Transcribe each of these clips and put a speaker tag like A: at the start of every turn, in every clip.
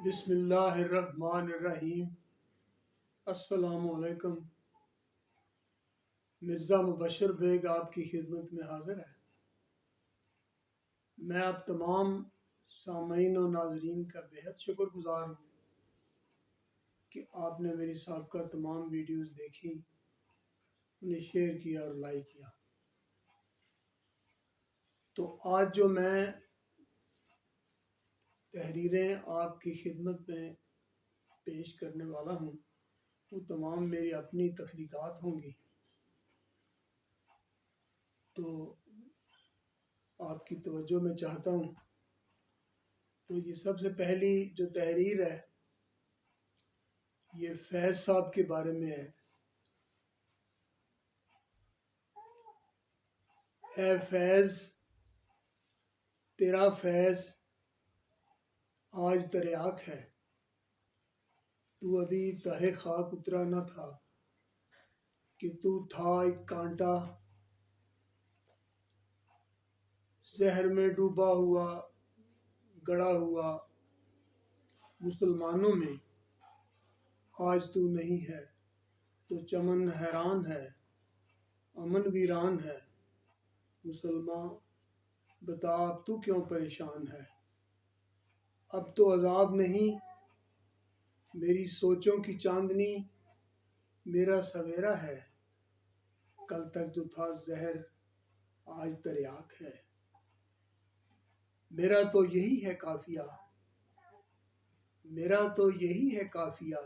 A: بسم اللہ الرحمن الرحیم۔ السلام علیکم۔ مرزا مبشر بیگ آپ کی خدمت میں حاضر ہے۔ میں آپ تمام سامعین و ناظرین کا بہت شکر گزار ہوں کہ آپ نے میری سابقہ تمام ویڈیوز دیکھی، انہیں شیئر کیا اور لائک کیا۔ تو آج جو میں تحریریں آپ کی خدمت میں پیش کرنے والا ہوں وہ تمام میری اپنی تخلیقات ہوں گی۔ تو آپ کی توجہ میں چاہتا ہوں۔ تو یہ سب سے پہلی جو تحریر ہے یہ فیض صاحب کے بارے میں ہے۔ اے فیض، تیرا فیض آج تریاک ہے، تو ابھی تہہ خاک اترا نہ تھا کہ تو تھا ایک کانٹا، زہر میں ڈوبا ہوا گڑا ہوا مسلمانوں میں۔ آج تو نہیں ہے تو چمن حیران ہے، امن ویران ہے۔ مسلمان بتا اب تو کیوں پریشان ہے؟ اب تو عذاب نہیں میری سوچوں کی چاندنی، میرا سویرا ہے۔ کل تک جو تھا زہر آج تریاک ہے۔ میرا تو یہی ہے قافیہ، میرا تو یہی ہے قافیہ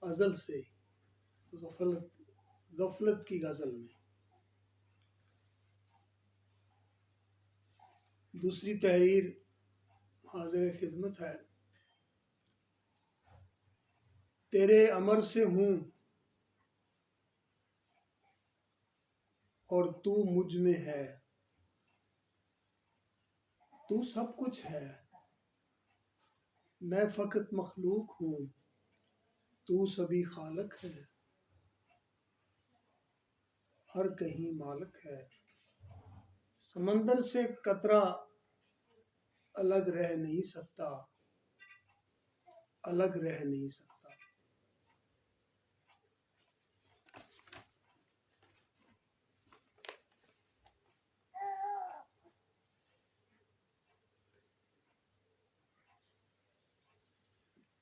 A: ازل سے غفلت کی غزل میں۔ دوسری تحریر حاضر خدمت ہے۔ تیرے امر سے ہوں اور تو مجھ میں ہے، تو سب کچھ ہے، میں فقط مخلوق ہوں، تو سبھی خالق ہے، ہر کہیں مالک ہے۔ سمندر سے قطرہ الگ رہ نہیں سکتا، الگ رہ نہیں سکتا۔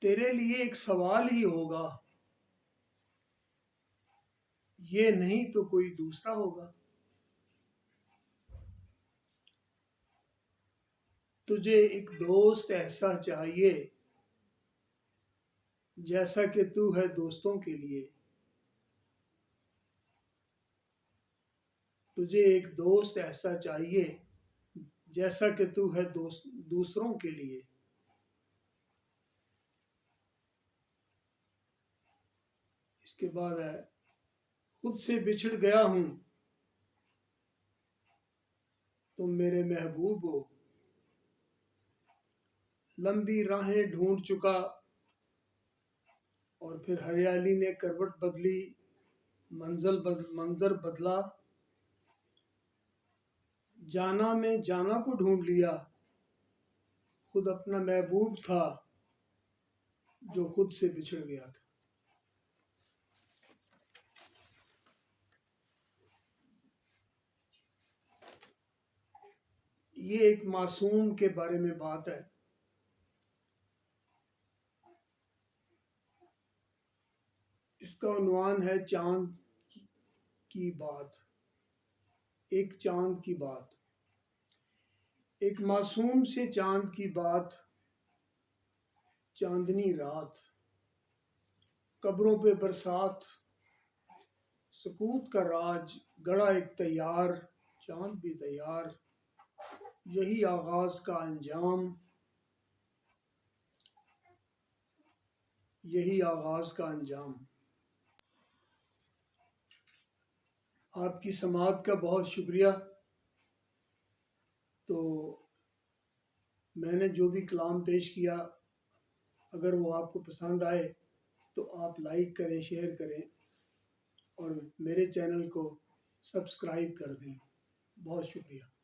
A: تیرے لیے ایک سوال ہی ہوگا، یہ نہیں تو کوئی دوسرا ہوگا۔ تجھے ایک دوست ایسا چاہیے جیسا کہ تو ہے دوستوں کے لیے۔ تجھے ایک دوست ایسا چاہیے جیسا کہ تو ہے دوسروں کے لیے۔ اس کے بعد ہے، خود سے بچھڑ گیا ہوں تم میرے محبوب ہو، لمبی راہیں ڈھونڈ چکا اور پھر ہریالی نے کروٹ بدلی، منظر بدلا۔ جانا میں جانا کو ڈھونڈ لیا، خود اپنا محبوب تھا جو خود سے بچھڑ گیا تھا۔ یہ ایک معصوم کے بارے میں بات ہے۔ اس کا عنوان ہے چاند کی بات۔ ایک چاند کی بات، ایک معصوم سے چاند کی بات۔ چاندنی رات، قبروں پہ برسات، سکوت کا راج گڑا ایک تیار، چاند بھی تیار۔ یہی آغاز کا انجام، یہی آغاز کا انجام۔ آپ کی سماعت کا بہت شکریہ۔ تو میں نے جو بھی کلام پیش کیا اگر وہ آپ کو پسند آئے تو آپ لائک کریں، شیئر کریں اور میرے چینل کو سبسکرائب کر دیں۔ بہت شکریہ۔